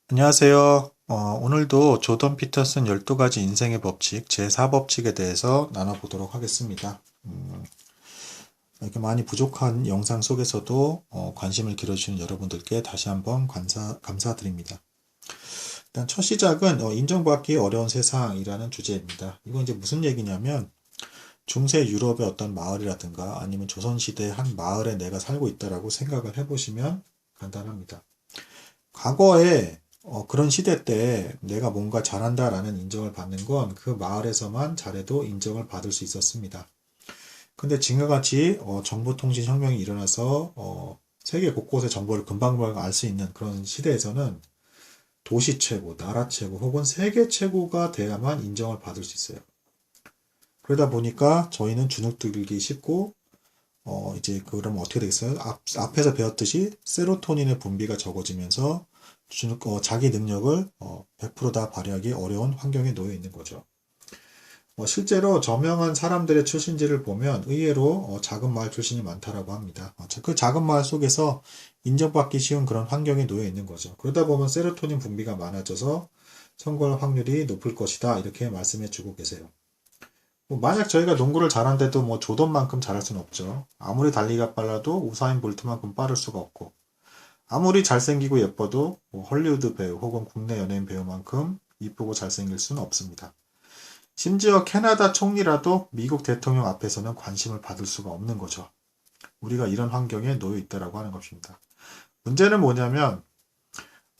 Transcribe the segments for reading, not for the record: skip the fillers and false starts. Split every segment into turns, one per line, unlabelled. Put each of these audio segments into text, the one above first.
안녕하세요. 오늘도 조던 피터슨 12가지 인생의 법칙 제4법칙에 대해서 나눠보도록 하겠습니다. 이렇게 많이 부족한 영상 속에서도 관심을 기울여주시는 여러분들께 다시 한번 감사드립니다. 일단 첫 시작은 인정받기 어려운 세상이라는 주제입니다. 이건 이제 무슨 얘기냐면 중세 유럽의 어떤 마을이라든가 아니면 조선시대의 한 마을에 내가 살고 있다라고 생각을 해보시면 간단합니다. 과거에 그런 시대 때 내가 뭔가 잘한다라는 인정을 받는 건 그 마을에서만 잘해도 인정을 받을 수 있었습니다. 근데 지금과 같이 정보통신혁명이 일어나서 세계 곳곳의 정보를 금방금방 알 수 있는 그런 시대에서는 도시 최고, 나라 최고 혹은 세계 최고가 돼야만 인정을 받을 수 있어요. 그러다 보니까 저희는 주눅들기 쉽고 이제 그러면 어떻게 되겠어요? 앞에서 배웠듯이 세로토닌의 분비가 적어지면서 자기 능력을 100%다 발휘하기 어려운 환경에 놓여 있는 거죠. 실제로 저명한 사람들의 출신지를 보면 의외로 작은 마을 출신이 많다라고 합니다. 그 작은 마을 속에서 인정받기 쉬운 그런 환경에 놓여 있는 거죠. 그러다 보면 세로토닌 분비가 많아져서 성공 확률이 높을 것이다. 이렇게 말씀해 주고 계세요. 만약 저희가 농구를 잘한데도 조던만큼 잘할 수는 없죠. 아무리 달리기가 빨라도 우사인 볼트만큼 빠를 수가 없고, 아무리 잘생기고 예뻐도 헐리우드 배우 혹은 국내 연예인 배우만큼 이쁘고 잘생길 수는 없습니다. 심지어 캐나다 총리라도 미국 대통령 앞에서는 관심을 받을 수가 없는 거죠. 우리가 이런 환경에 놓여 있다라고 하는 것입니다. 문제는 뭐냐면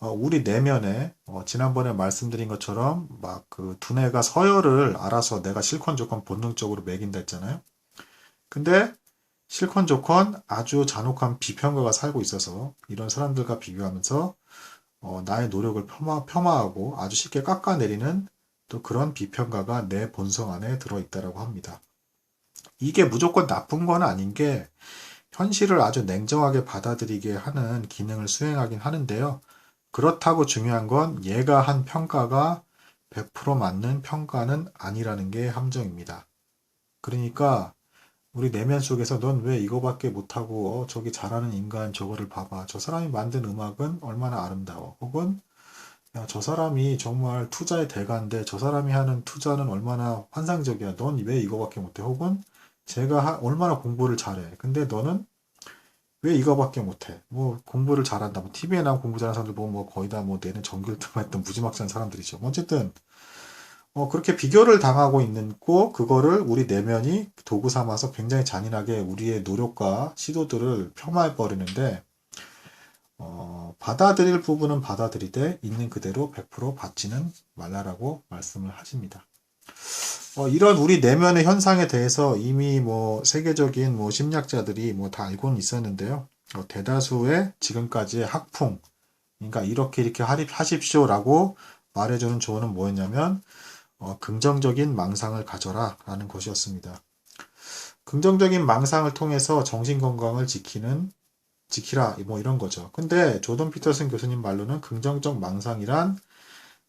우리 내면에 지난번에 말씀드린 것처럼 막 그 두뇌가 서열을 알아서 내가 실컷 조건 본능적으로 매긴다 했잖아요. 근데 실컷 조건 아주 잔혹한 비평가가 살고 있어서 이런 사람들과 비교하면서 나의 노력을 폄하하고 아주 쉽게 깎아내리는 또 그런 비평가가 내 본성 안에 들어있다고 합니다. 이게 무조건 나쁜 건 아닌 게 현실을 아주 냉정하게 받아들이게 하는 기능을 수행하긴 하는데요. 그렇다고 중요한 건 얘가 한 평가가 100% 맞는 평가는 아니라는 게 함정입니다. 그러니까 우리 내면 속에서 넌 왜 이거밖에 못하고 저기 잘하는 인간 저거를 봐봐. 저 사람이 만든 음악은 얼마나 아름다워. 혹은 야, 저 사람이 정말 투자의 대가인데 저 사람이 하는 투자는 얼마나 환상적이야. 넌 왜 이거밖에 못해. 혹은 제가 얼마나 공부를 잘해. 근데 너는 왜 이거밖에 못해. 뭐 공부를 잘한다. 뭐 TV에 나온 공부 잘하는 사람들 보면 뭐 거의 다 뭐 내는 전교 1등 했던 무지막지한 사람들이죠. 어쨌든 그렇게 비교를 당하고 있는 거, 그거를 우리 내면이 도구 삼아서 굉장히 잔인하게 우리의 노력과 시도들을 폄하해 버리는데, 받아들일 부분은 받아들이되 있는 그대로 100% 받지는 말라라고 말씀을 하십니다. 이런 우리 내면의 현상에 대해서 이미 세계적인 심리학자들이 다 알고는 있었는데요. 대다수의 지금까지의 학풍, 그러니까 이렇게 하십시오라고 말해주는 조언은 뭐였냐면, 긍정적인 망상을 가져라 라는 것이었습니다. 긍정적인 망상을 통해서 정신건강을 지키라 이런 거죠. 근데 조던 피터슨 교수님 말로는 긍정적 망상이란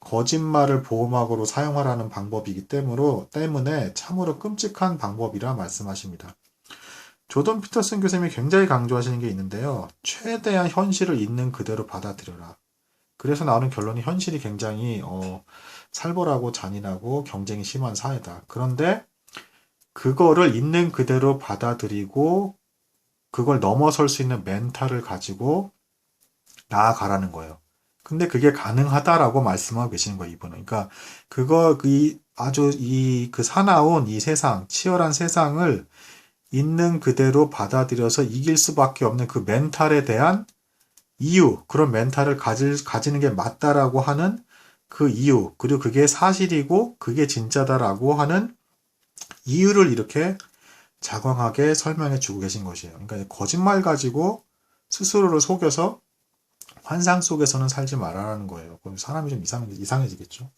거짓말을 보호막으로 사용하라는 방법이기 때문에 참으로 끔찍한 방법이라 말씀하십니다. 조던 피터슨 교수님이 굉장히 강조하시는 게 있는데요. 최대한 현실을 있는 그대로 받아들여라. 그래서 나오는 결론이 현실이 굉장히 살벌하고 잔인하고 경쟁이 심한 사회다. 그런데 그거를 있는 그대로 받아들이고 그걸 넘어설 수 있는 멘탈을 가지고 나아가라는 거예요. 근데 그게 가능하다라고 말씀하고 계시는 거예요, 이분은. 그러니까 그 사나운 이 세상, 치열한 세상을 있는 그대로 받아들여서 이길 수밖에 없는 그 멘탈에 대한 이유, 그런 멘탈을 가지는 게 맞다라고 하는 그 이유, 그리고 그게 사실이고 그게 진짜다라고 하는 이유를 이렇게 자광하게 설명해 주고 계신 것이에요. 그러니까 거짓말 가지고 스스로를 속여서 환상 속에서는 살지 말아라는 거예요. 그럼 사람이 좀 이상해지겠죠.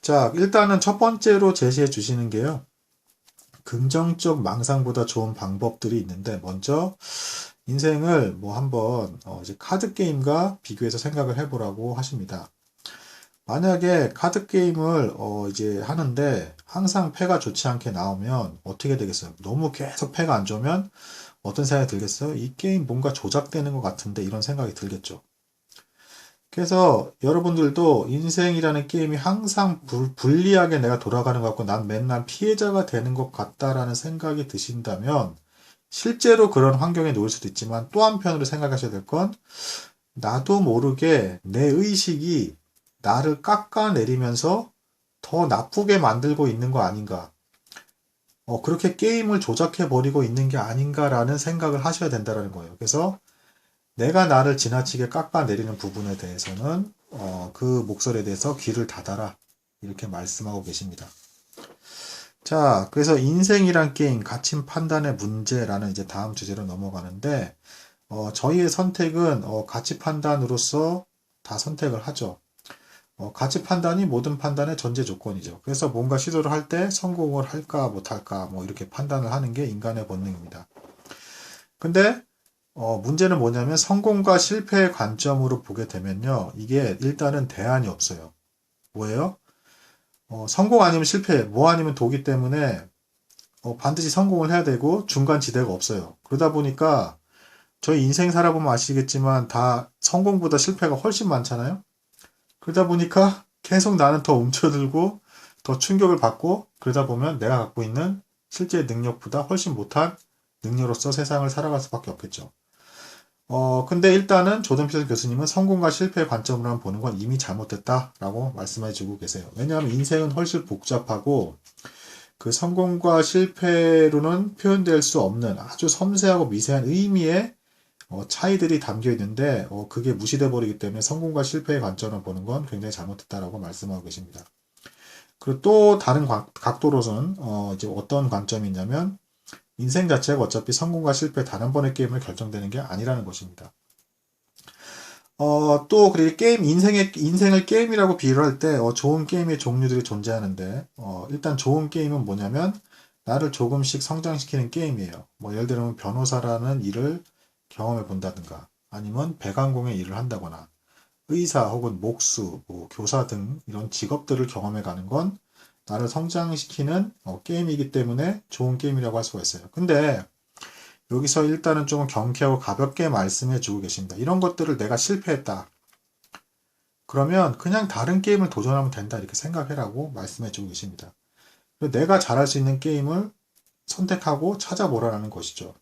자, 일단은 첫 번째로 제시해 주시는 게요. 긍정적 망상보다 좋은 방법들이 있는데, 먼저 인생을 한번 이제 카드 게임과 비교해서 생각을 해보라고 하십니다. 만약에 카드 게임을 이제 하는데 항상 패가 좋지 않게 나오면 어떻게 되겠어요? 너무 계속 패가 안 좋으면 어떤 생각이 들겠어요? 이 게임 뭔가 조작되는 것 같은데 이런 생각이 들겠죠. 그래서 여러분들도 인생이라는 게임이 항상 불리하게 내가 돌아가는 것 같고 난 맨날 피해자가 되는 것 같다라는 생각이 드신다면 실제로 그런 환경에 놓일 수도 있지만 또 한편으로 생각하셔야 될 건 나도 모르게 내 의식이 나를 깎아내리면서 더 나쁘게 만들고 있는 거 아닌가. 그렇게 게임을 조작해버리고 있는 게 아닌가라는 생각을 하셔야 된다는 거예요. 그래서 내가 나를 지나치게 깎아내리는 부분에 대해서는 그 목소리에 대해서 귀를 닫아라 이렇게 말씀하고 계십니다. 자, 그래서 인생이란 게임, 가치 판단의 문제라는 이제 다음 주제로 넘어가는데 저희의 선택은 가치 판단으로서 다 선택을 하죠. 가치 판단이 모든 판단의 전제 조건이죠. 그래서 뭔가 시도를 할 때 성공을 할까 못할까 뭐 이렇게 판단을 하는 게 인간의 본능입니다. 근데 문제는 뭐냐면 성공과 실패의 관점으로 보게 되면요. 이게 일단은 대안이 없어요. 뭐예요? 성공 아니면 실패, 뭐 아니면 도기 때문에 반드시 성공을 해야 되고 중간 지대가 없어요. 그러다 보니까 저희 인생 살아보면 아시겠지만 다 성공보다 실패가 훨씬 많잖아요. 그러다 보니까 계속 나는 더 움츠러들고 더 충격을 받고 그러다 보면 내가 갖고 있는 실제 능력보다 훨씬 못한 능력으로서 세상을 살아갈 수밖에 없겠죠. 근데 일단은 조던 피터슨 교수님은 성공과 실패의 관점으로만 보는 건 이미 잘못됐다라고 말씀해 주고 계세요. 왜냐하면 인생은 훨씬 복잡하고 그 성공과 실패로는 표현될 수 없는 아주 섬세하고 미세한 의미의 차이들이 담겨 있는데 그게 무시돼 버리기 때문에 성공과 실패의 관점으로 보는 건 굉장히 잘못됐다라고 말씀하고 계십니다. 그리고 또 다른 각도로서는 이제 어떤 관점이 있냐면 인생 자체가 어차피 성공과 실패 단 한 번의 게임을 결정되는 게 아니라는 것입니다. 또 그리고 인생을 게임이라고 비유를 할 때 좋은 게임의 종류들이 존재하는데 일단 좋은 게임은 뭐냐면 나를 조금씩 성장시키는 게임이에요. 뭐 예를 들면 변호사라는 일을 경험해 본다든가 아니면 배관공의 일을 한다거나 의사 혹은 목수, 뭐 교사 등 이런 직업들을 경험해 가는 건 나를 성장시키는 게임이기 때문에 좋은 게임이라고 할 수가 있어요. 근데 여기서 일단은 좀 경쾌하고 가볍게 말씀해 주고 계십니다. 이런 것들을 내가 실패했다. 그러면 그냥 다른 게임을 도전하면 된다 이렇게 생각해라고 말씀해 주고 계십니다. 내가 잘할 수 있는 게임을 선택하고 찾아보라는 것이죠.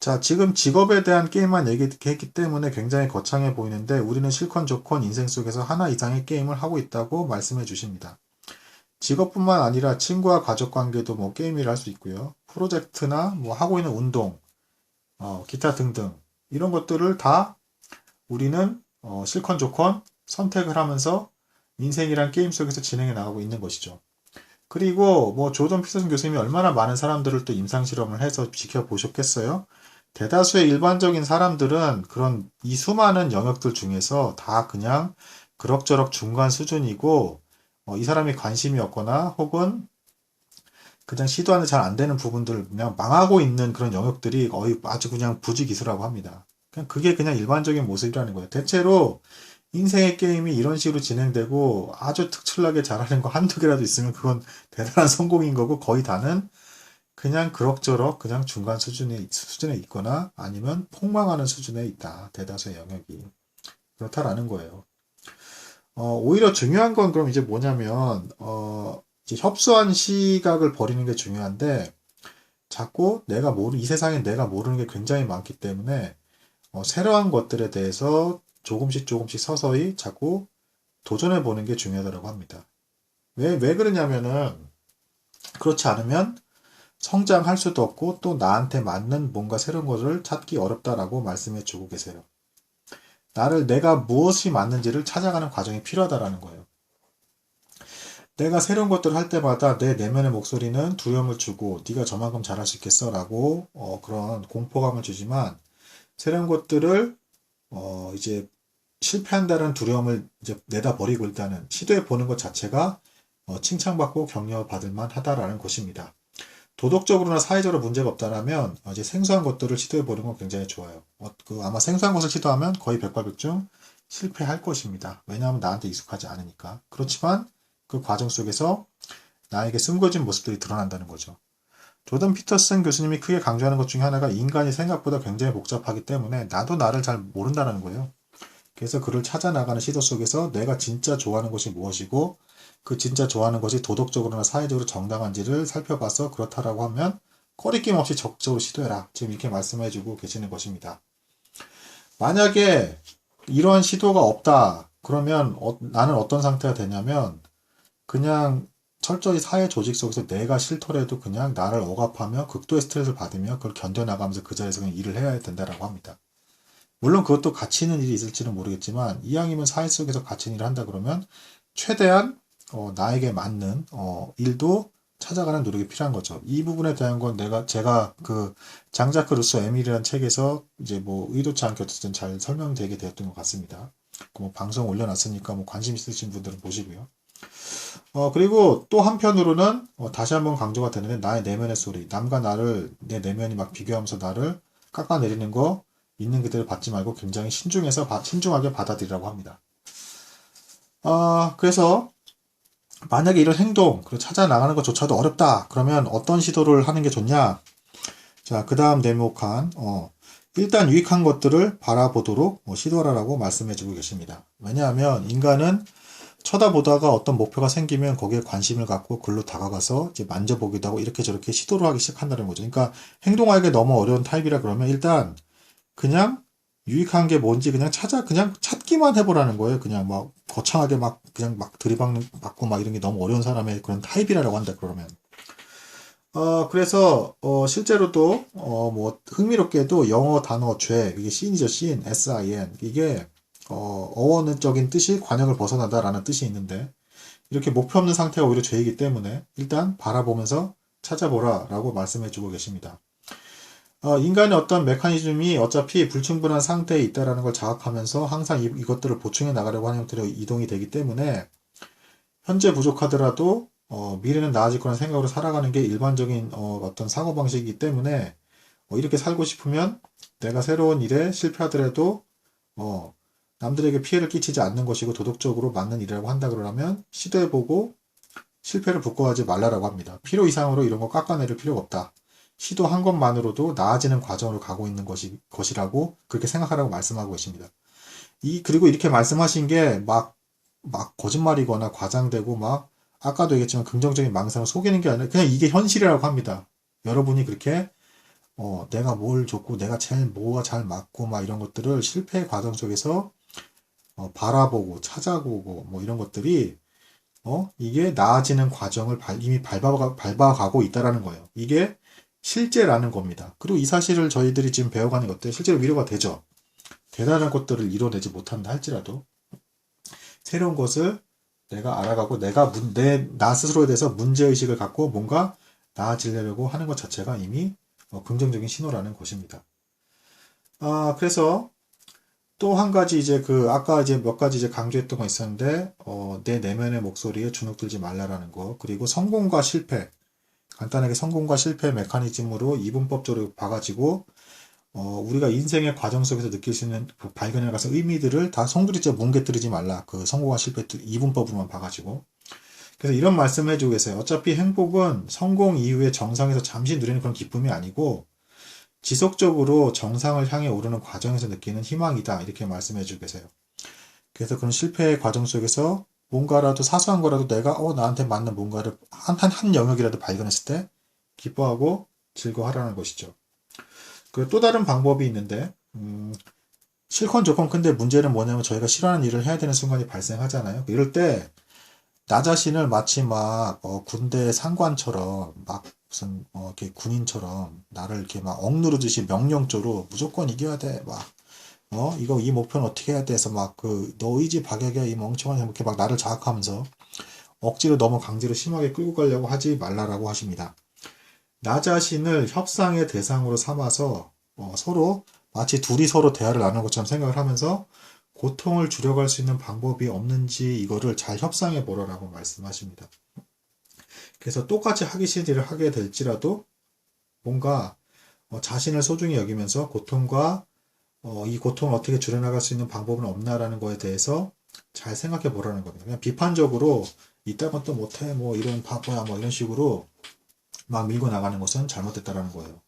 자, 지금 직업에 대한 게임만 얘기했기 때문에 굉장히 거창해 보이는데 우리는 실컷 좋건 인생 속에서 하나 이상의 게임을 하고 있다고 말씀해 주십니다. 직업뿐만 아니라 친구와 가족 관계도 뭐 게임이라 할 수 있고요. 프로젝트나 뭐 하고 있는 운동, 기타 등등 이런 것들을 다 우리는 실컷 좋건 선택을 하면서 인생이란 게임 속에서 진행해 나가고 있는 것이죠. 그리고 뭐 조던 피터슨 교수님이 얼마나 많은 사람들을 또 임상 실험을 해서 지켜보셨겠어요? 대다수의 일반적인 사람들은 그런 이 수많은 영역들 중에서 다 그냥 그럭저럭 중간 수준이고 이 사람이 관심이 없거나 혹은 그냥 시도하는데 잘 안 되는 부분들을 그냥 망하고 있는 그런 영역들이 거의 아주 그냥 부지기수라고 합니다. 그게 그냥 일반적인 모습이라는 거예요. 대체로 인생의 게임이 이런 식으로 진행되고 아주 특출나게 잘하는 거 한두 개라도 있으면 그건 대단한 성공인 거고 거의 다는 그냥 그럭저럭 그냥 중간 수준에 있거나 아니면 폭망하는 수준에 있다. 대다수의 영역이. 그렇다라는 거예요. 오히려 중요한 건 그럼 이제 뭐냐면, 이제 협소한 시각을 버리는 게 중요한데, 자꾸 이 세상에 내가 모르는 게 굉장히 많기 때문에, 새로운 것들에 대해서 조금씩 서서히 자꾸 도전해 보는 게 중요하다고 합니다. 왜 그러냐면은, 그렇지 않으면 성장할 수도 없고 또 나한테 맞는 뭔가 새로운 것을 찾기 어렵다라고 말씀해 주고 계세요. 내가 무엇이 맞는지를 찾아가는 과정이 필요하다라는 거예요. 내가 새로운 것들을 할 때마다 내 내면의 목소리는 두려움을 주고 네가 저만큼 잘할 수 있겠어 라고 그런 공포감을 주지만 새로운 것들을 이제 실패한다는 두려움을 이제 내다버리고 일단은 시도해 보는 것 자체가 칭찬받고 격려받을 만하다라는 것입니다. 도덕적으로나 사회적으로 문제가 없다라면 이제 생소한 것들을 시도해 보는 건 굉장히 좋아요. 아마 생소한 것을 시도하면 거의 백발백중 실패할 것입니다. 왜냐하면 나한테 익숙하지 않으니까. 그렇지만 그 과정 속에서 나에게 숨겨진 모습들이 드러난다는 거죠. 조던 피터슨 교수님이 크게 강조하는 것 중에 하나가 인간이 생각보다 굉장히 복잡하기 때문에 나도 나를 잘 모른다는 거예요. 그래서 그를 찾아 나가는 시도 속에서 내가 진짜 좋아하는 것이 무엇이고 그 진짜 좋아하는 것이 도덕적으로나 사회적으로 정당한지를 살펴봐서 그렇다라고 하면 꺼리낌 없이 적극적으로 시도해라. 지금 이렇게 말씀해주고 계시는 것입니다. 만약에 이러한 시도가 없다. 그러면 나는 어떤 상태가 되냐면 그냥 철저히 사회 조직 속에서 내가 싫더라도 그냥 나를 억압하며 극도의 스트레스를 받으며 그걸 견뎌나가면서 그 자리에서 그냥 일을 해야 된다라고 합니다. 물론 그것도 가치 있는 일이 있을지는 모르겠지만 이왕이면 사회 속에서 가치 있는 일을 한다 그러면 최대한 나에게 맞는 일도 찾아가는 노력이 필요한 거죠. 이 부분에 대한 건 제가 그 장자크 루소 에밀이라는 책에서 이제 뭐 의도치 않게 어쨌든 잘 설명되게 되었던 것 같습니다. 뭐 방송 올려놨으니까 뭐 관심 있으신 분들은 보시고요. 그리고 또 한편으로는 다시 한번 강조가 되는데 나의 내면의 소리, 남과 내 내면이 막 비교하면서 나를 깎아내리는 거 있는 그대로 받지 말고 굉장히 신중하게 받아들이라고 합니다. 그래서 만약에 이런 행동, 그리고 찾아 나가는 것조차도 어렵다. 그러면 어떤 시도를 하는 게 좋냐? 자, 그 다음 네모칸, 일단 유익한 것들을 바라보도록 시도하라고 말씀해주고 계십니다. 왜냐하면 인간은 쳐다보다가 어떤 목표가 생기면 거기에 관심을 갖고 글로 다가가서 이제 만져보기도 하고 이렇게 저렇게 시도를 하기 시작한다는 거죠. 그러니까 행동하기가 너무 어려운 타입이라 그러면 일단 그냥 유익한 게 뭔지 그냥 찾기만 해보라는 거예요. 그냥 막 거창하게 그냥 막 들이받고 막 이런 게 너무 어려운 사람의 그런 타입이라고 한다 그러면. 그래서 실제로도 뭐 흥미롭게도 영어 단어 이게 씬이죠. 씬, sin. 이게 어원적인 뜻이 관역을 벗어나다라는 뜻이 있는데 이렇게 목표 없는 상태가 오히려 죄이기 때문에 일단 바라보면서 찾아보라라고 말씀해주고 계십니다. 인간의 어떤 메커니즘이 어차피 불충분한 상태에 있다라는 걸 자각하면서 항상 이것들을 보충해 나가려고 하는 형태로 이동이 되기 때문에 현재 부족하더라도 미래는 나아질 거라는 생각으로 살아가는 게 일반적인 어떤 사고방식이기 때문에 이렇게 살고 싶으면 내가 새로운 일에 실패하더라도 남들에게 피해를 끼치지 않는 것이고 도덕적으로 맞는 일이라고 한다 그러면 시도해보고 실패를 부끄러워하지 말라라고 합니다. 필요 이상으로 이런 거 깎아내릴 필요가 없다. 시도한 것만으로도 나아지는 과정으로 가고 있는 것이라고 그렇게 생각하라고 말씀하고 계십니다. 그리고 이렇게 말씀하신 게 막 거짓말이거나 과장되고 아까도 얘기했지만 긍정적인 망상을 속이는 게 아니라 그냥 이게 현실이라고 합니다. 여러분이 그렇게 내가 뭘 좋고 내가 뭐가 잘 맞고 이런 것들을 실패의 과정 속에서 바라보고 찾아보고 뭐 이런 것들이 이게 나아지는 과정을 이미 밟아가고 있다라는 거예요. 이게 실제라는 겁니다. 그리고 이 사실을 저희들이 지금 배워가는 것들 실제로 위로가 되죠. 대단한 것들을 이뤄내지 못한다 할지라도 새로운 것을 내가 알아가고 나 스스로에 대해서 문제의식을 갖고 뭔가 나아지려고 하는 것 자체가 이미 긍정적인 신호라는 것입니다. 그래서 또 한 가지 이제 아까 이제 몇 가지 이제 강조했던 거 있었는데 내 내면의 목소리에 주눅들지 말라라는 거, 그리고 성공과 실패, 간단하게 성공과 실패 메커니즘으로 이분법적으로 봐가지고 우리가 인생의 과정 속에서 느낄 수 있는 발견해 가서 의미들을 다 송두리째 뭉개뜨리지 말라. 그 성공과 실패 이분법으로만 봐가지고. 그래서 이런 말씀을 해주고 계세요. 어차피 행복은 성공 이후에 정상에서 잠시 누리는 그런 기쁨이 아니고 지속적으로 정상을 향해 오르는 과정에서 느끼는 희망이다. 이렇게 말씀해주고 계세요. 그래서 그런 실패의 과정 속에서 뭔가라도 사소한 거라도 내가 나한테 맞는 뭔가를 한 영역이라도 발견했을 때 기뻐하고 즐거워하라는 것이죠. 그리고 또 다른 방법이 있는데 싫건 좋건 근데 문제는 뭐냐면 저희가 싫어하는 일을 해야 되는 순간이 발생하잖아요. 이럴 때 나 자신을 마치 군대 상관처럼 무슨 이렇게 군인처럼 나를 이렇게 억누르듯이 명령조로 무조건 이겨야 돼. 이 목표는 어떻게 해야 돼서 너 의지 박약이야 이 멍청한 이렇게 나를 자극하면서 억지로 너무 강제로 심하게 끌고 가려고 하지 말라라고 하십니다. 나 자신을 협상의 대상으로 삼아서 마치 둘이 서로 대화를 나누는 것처럼 생각을 하면서 고통을 줄여갈 수 있는 방법이 없는지 이거를 잘 협상해 보라라고 말씀하십니다. 그래서 똑같이 하기 싫은 일을 하게 될지라도 뭔가 자신을 소중히 여기면서 이 고통을 어떻게 줄여나갈 수 있는 방법은 없나라는 거에 대해서 잘 생각해 보라는 겁니다. 그냥 비판적으로 이딴 것도 못해 이런 바보야 이런 식으로 밀고 나가는 것은 잘못됐다라는 거예요.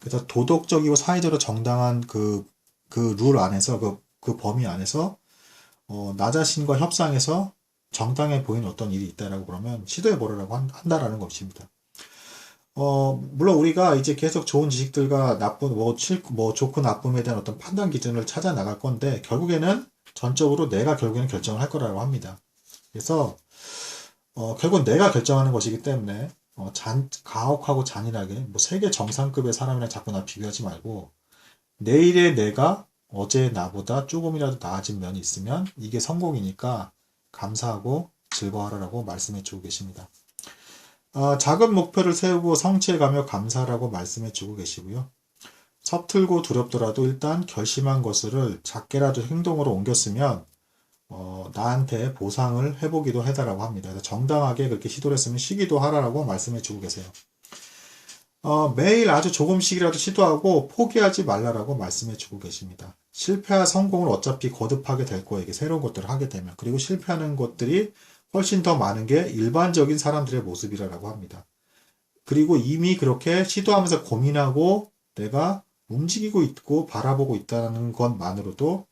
그래서 도덕적이고 사회적으로 정당한 그 룰 안에서 그 범위 안에서 나 자신과 협상해서 정당해 보이는 어떤 일이 있다라고 그러면 시도해 보라고 한다라는 것입니다. 물론 우리가 이제 계속 좋은 지식들과 나쁜, 뭐 좋고 나쁨에 대한 어떤 판단 기준을 찾아 나갈 건데, 결국에는 전적으로 내가 결국에는 결정을 할 거라고 합니다. 그래서, 결국 내가 결정하는 것이기 때문에, 가혹하고 잔인하게, 뭐 세계 정상급의 사람이랑 자꾸 나 비교하지 말고, 내일의 내가 어제 나보다 조금이라도 나아진 면이 있으면, 이게 성공이니까 감사하고 즐거워하라고 말씀해 주고 계십니다. 작은 목표를 세우고 성취해가며 감사라고 말씀해 주고 계시고요. 서툴고 두렵더라도 일단 결심한 것을 작게라도 행동으로 옮겼으면 나한테 보상을 해보기도 해달라고 합니다. 그래서 정당하게 그렇게 시도를 했으면 쉬기도 하라고 말씀해 주고 계세요. 매일 아주 조금씩이라도 시도하고 포기하지 말라라고 말씀해 주고 계십니다. 실패와 성공을 어차피 거듭하게 될 거예요. 이게 새로운 것들을 하게 되면. 그리고 실패하는 것들이 훨씬 더 많은 게 일반적인 사람들의 모습이라고 합니다. 그리고 이미 그렇게 시도하면서 고민하고 내가 움직이고 있고 바라보고 있다는 것만으로도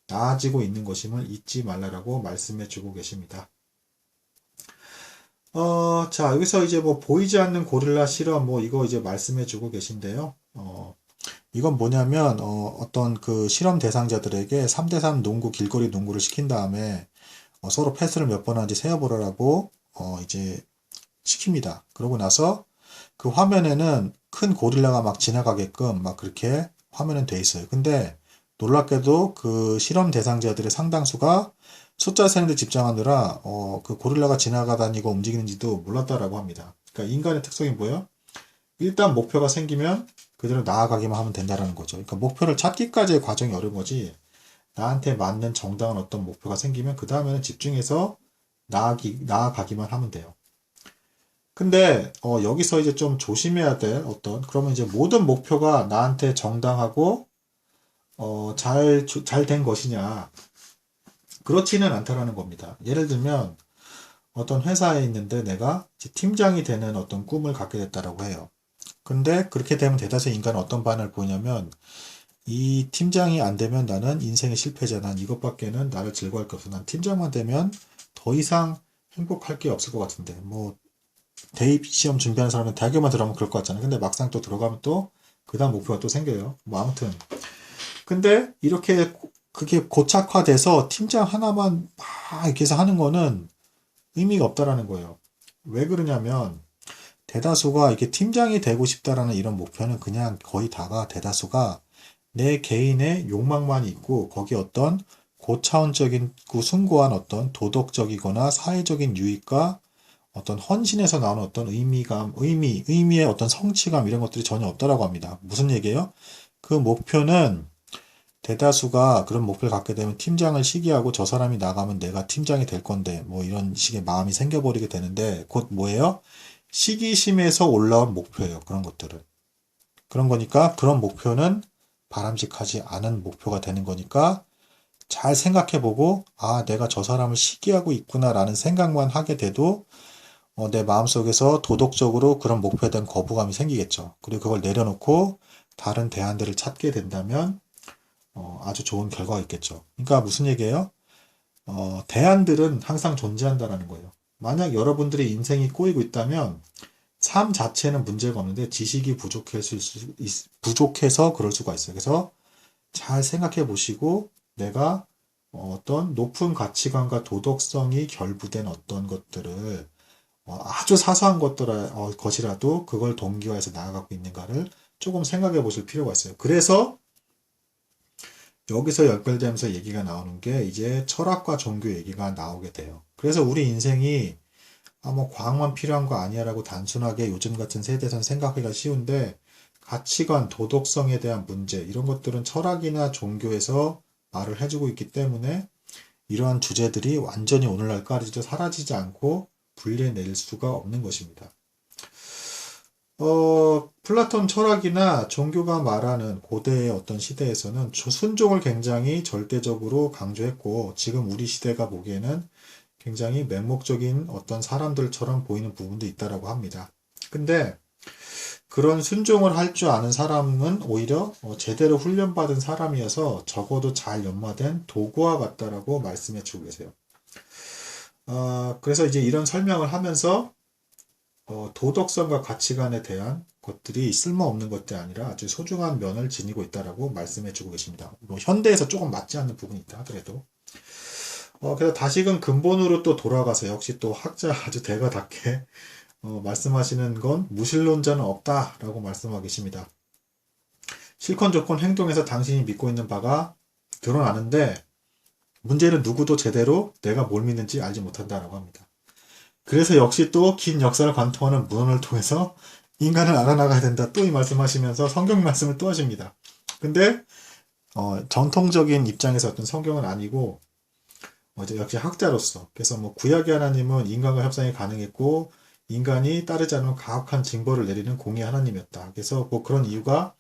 나아지고 있는 것임을 잊지 말라라고 말씀해 주고 계십니다. 자, 여기서 이제 뭐 보이지 않는 고릴라 실험 뭐 이거 이제 말씀해 주고 계신데요. 이건 뭐냐면 어떤 그 실험 대상자들에게 3대3 농구 길거리 농구를 시킨 다음에 서로 패스를 몇 번 하는지 세어보라고 이제 시킵니다. 그러고 나서 그 화면에는 큰 고릴라가 막 지나가게끔 막 그렇게 화면은 돼 있어요. 근데 놀랍게도 그 실험 대상자들의 상당수가 숫자 세는데 집중하느라 그 고릴라가 지나가다니고 움직이는지도 몰랐다라고 합니다. 그러니까 인간의 특성이 뭐예요? 일단 목표가 생기면 그대로 나아가기만 하면 된다라는 거죠. 그러니까 목표를 찾기까지의 과정이 어려운 거지. 나한테 맞는 정당한 어떤 목표가 생기면 그 다음에는 집중해서 나아가기만 하면 돼요. 근데 여기서 이제 좀 조심해야 될 그러면 이제 모든 목표가 나한테 정당하고 잘 된 것이냐, 그렇지는 않다라는 겁니다. 예를 들면 어떤 회사에 있는데 내가 팀장이 되는 어떤 꿈을 갖게 됐다라고 해요. 근데 그렇게 되면 대다수의 인간은 어떤 반응을 보이냐면, 이 팀장이 안 되면 나는 인생의 실패자. 난 이것밖에는 나를 즐거워할 게 없어. 난 팀장만 되면 더 이상 행복할 게 없을 것 같은데. 뭐 대입 시험 준비하는 사람은 대학교만 들어가면 그럴 것 같잖아요. 근데 막상 또 들어가면 또 그 다음 목표가 또 생겨요. 뭐 아무튼. 근데 이렇게 그게 고착화돼서 팀장 하나만 막 이렇게 해서 하는 거는 의미가 없다라는 거예요. 왜 그러냐면 대다수가 이렇게 팀장이 되고 싶다라는 이런 목표는 그냥 거의 다가 대다수가 내 개인의 욕망만 있고 거기에 어떤 고차원적인 숭고한 어떤 도덕적이거나 사회적인 유익과 어떤 헌신에서 나오는 어떤 의미의 어떤 성취감 이런 것들이 전혀 없다라고 합니다. 무슨 얘기예요? 그 목표는 대다수가 그런 목표를 갖게 되면 팀장을 시기하고 저 사람이 나가면 내가 팀장이 될 건데 뭐 이런 식의 마음이 생겨버리게 되는데 곧 뭐예요? 시기심에서 올라온 목표예요. 그런 것들은. 그런 거니까 그런 목표는 바람직하지 않은 목표가 되는 거니까 잘 생각해보고 내가 저 사람을 시기하고 있구나라는 생각만 하게 돼도 내 마음속에서 도덕적으로 그런 목표에 대한 거부감이 생기겠죠. 그리고 그걸 내려놓고 다른 대안들을 찾게 된다면 아주 좋은 결과가 있겠죠. 그러니까 무슨 얘기예요? 대안들은 항상 존재한다라는 거예요. 만약 여러분들의 인생이 꼬이고 있다면 삶 자체는 문제가 없는데 지식이 부족해서 그럴 수가 있어요. 그래서 잘 생각해 보시고 내가 어떤 높은 가치관과 도덕성이 결부된 어떤 것들을 아주 사소한 것이라도 그걸 동기화해서 나아가고 있는가를 조금 생각해 보실 필요가 있어요. 그래서 여기서 연결되면서 얘기가 나오는 게 이제 철학과 종교 얘기가 나오게 돼요. 그래서 우리 인생이 뭐 과학만 필요한 거 아니야라고 단순하게 요즘 같은 세대에서는 생각하기가 쉬운데 가치관, 도덕성에 대한 문제 이런 것들은 철학이나 종교에서 말을 해주고 있기 때문에 이러한 주제들이 완전히 오늘날까지도 사라지지 않고 분리해낼 수가 없는 것입니다. 플라톤 철학이나 종교가 말하는 고대의 어떤 시대에서는 순종을 굉장히 절대적으로 강조했고 지금 우리 시대가 보기에는 굉장히 맹목적인 어떤 사람들처럼 보이는 부분도 있다라고 합니다. 근데 그런 순종을 할 줄 아는 사람은 오히려 제대로 훈련받은 사람이어서 적어도 잘 연마된 도구와 같다라고 말씀해 주고 계세요. 그래서 이제 이런 설명을 하면서 도덕성과 가치관에 대한 것들이 쓸모없는 것들이 아니라 아주 소중한 면을 지니고 있다라고 말씀해 주고 계십니다. 뭐 현대에서 조금 맞지 않는 부분이 있다 하더라도. 그래서 다시금 근본으로 또 돌아가서 역시 또 학자 아주 대가답게 말씀하시는 건 무신론자는 없다라고 말씀하고 계십니다. 실권, 조건, 행동에서 당신이 믿고 있는 바가 드러나는데 문제는 누구도 제대로 내가 뭘 믿는지 알지 못한다라고 합니다. 그래서 역시 또 긴 역사를 관통하는 문헌을 통해서 인간을 알아나가야 된다. 또 이 말씀하시면서 성경 말씀을 또 하십니다. 근데 전통적인 입장에서 어떤 성경은 아니고 역시 학자로서 그래서 뭐 구약의 하나님은 인간과 협상이 가능했고 인간이 따르지 않으면 가혹한 징벌을 내리는 공의 하나님이었다. 그래서 뭐 그런 이유가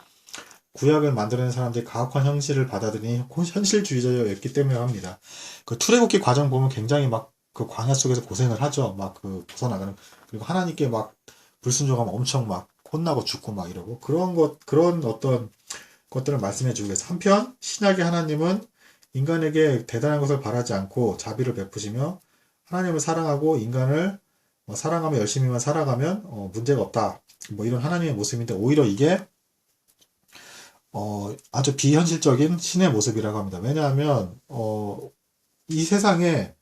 구약을 만들어낸 사람들이 가혹한 현실을 받아들이니 현실주의자였기 때문에 합니다. 그 출애굽기 과정 보면 굉장히 막 그 광야 속에서 고생을 하죠. 막 그 벗어나가는 그리고 하나님께 막 불순종하면 엄청 막 혼나고 죽고 막 이러고 그런 어떤 것들을 말씀해 주고 계세요. 한편 신약의 하나님은 인간에게 대단한 것을 바라지 않고 자비를 베푸시며 하나님을 사랑하고 인간을 사랑하며 열심히만 살아가면 문제가 없다. 뭐 이런 하나님의 모습인데 오히려 이게 아주 비현실적인 신의 모습이라고 합니다. 왜냐하면 이 세상에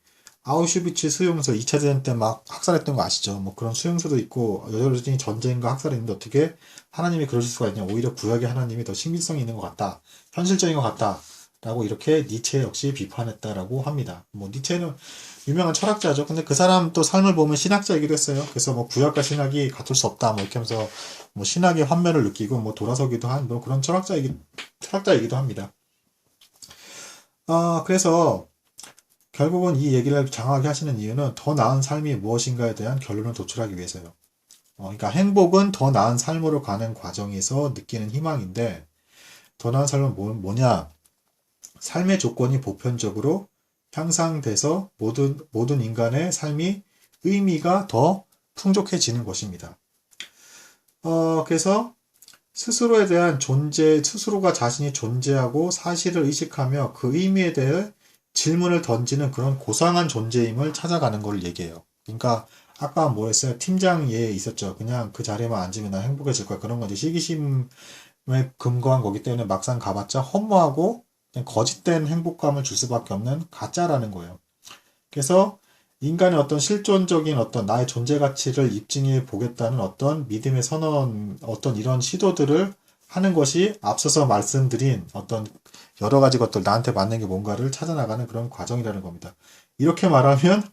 아우슈비츠 수용소 2차 대전 때 막 학살했던 거 아시죠? 뭐 그런 수용소도 있고 여전히 전쟁과 학살이 있는데 어떻게 하나님이 그러실 수가 있냐? 오히려 구약의 하나님이 더 신빙성이 있는 것 같다. 현실적인 것 같다. 라고 이렇게 니체 역시 비판했다라고 합니다. 뭐 니체는 유명한 철학자죠. 근데 그 사람 또 삶을 보면 신학자이기도 했어요. 그래서 뭐 구약과 신학이 같을 수 없다. 뭐 이렇게 하면서 뭐 신학의 환멸을 느끼고 뭐 돌아서기도 한 뭐 그런 철학자이기도 합니다. 그래서 결국은 이 얘기를 장하게 하시는 이유는 더 나은 삶이 무엇인가에 대한 결론을 도출하기 위해서요. 그러니까 행복은 더 나은 삶으로 가는 과정에서 느끼는 희망인데 더 나은 삶은 뭐냐? 삶의 조건이 보편적으로 향상돼서 모든 인간의 삶이 의미가 더 풍족해지는 것입니다. 그래서 스스로에 대한 스스로가 자신이 존재하고 사실을 의식하며 그 의미에 대해 질문을 던지는 그런 고상한 존재임을 찾아가는 걸 얘기해요. 그러니까 아까 뭐 했어요? 팀장 예 있었죠. 그냥 그 자리에만 앉으면 나 행복해질 거야. 그런 건지 시기심에 근거한 거기 때문에 막상 가봤자 허무하고 그냥 거짓된 행복감을 줄 수밖에 없는 가짜라는 거예요. 그래서 인간의 어떤 실존적인 어떤 나의 존재 가치를 입증해 보겠다는 어떤 믿음의 선언, 어떤 이런 시도들을 하는 것이 앞서서 말씀드린 어떤 여러 가지 것들 나한테 맞는 게 뭔가를 찾아나가는 그런 과정이라는 겁니다. 이렇게 말하면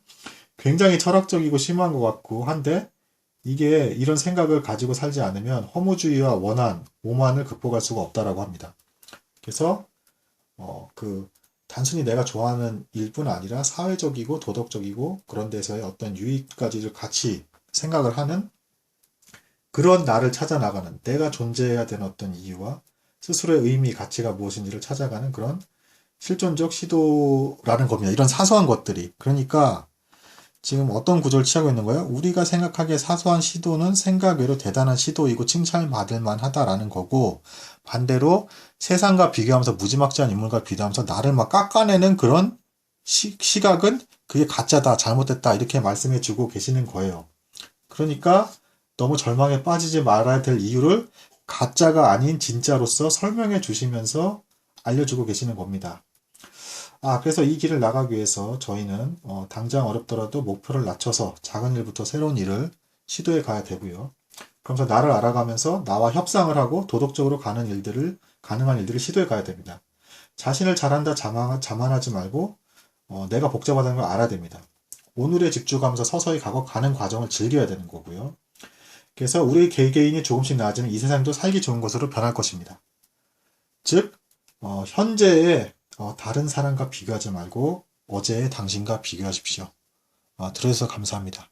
굉장히 철학적이고 심한 것 같고 한데 이게 이런 생각을 가지고 살지 않으면 허무주의와 원한, 오만을 극복할 수가 없다라고 합니다. 그래서 단순히 내가 좋아하는 일뿐 아니라 사회적이고 도덕적이고 그런 데서의 어떤 유익까지를 같이 생각을 하는 그런 나를 찾아나가는 내가 존재해야 되는 어떤 이유와 스스로의 의미, 가치가 무엇인지를 찾아가는 그런 실존적 시도라는 겁니다. 이런 사소한 것들이. 그러니까 지금 어떤 구조를 취하고 있는 거예요? 우리가 생각하기에 사소한 시도는 생각 외로 대단한 시도이고 칭찬받을 만하다라는 거고 반대로 세상과 비교하면서 무지막지한 인물과 비교하면서 나를 막 깎아내는 그런 시각은 그게 가짜다, 잘못됐다 이렇게 말씀해 주고 계시는 거예요. 그러니까 너무 절망에 빠지지 말아야 될 이유를 가짜가 아닌 진짜로서 설명해 주시면서 알려주고 계시는 겁니다. 그래서 이 길을 나가기 위해서 저희는 당장 어렵더라도 목표를 낮춰서 작은 일부터 새로운 일을 시도해 가야 되고요. 그러면서 나를 알아가면서 나와 협상을 하고 도덕적으로 가능한 일들을 시도해 가야 됩니다. 자신을 잘한다 자만하지 말고 내가 복잡하다는 걸 알아야 됩니다. 오늘에 집중하면서 서서히 가는 과정을 즐겨야 되는 거고요. 그래서 우리 개개인이 조금씩 나아지면 이 세상도 살기 좋은 것으로 변할 것입니다. 즉 현재의 다른 사람과 비교하지 말고 어제의 당신과 비교하십시오. 들어주셔서 감사합니다.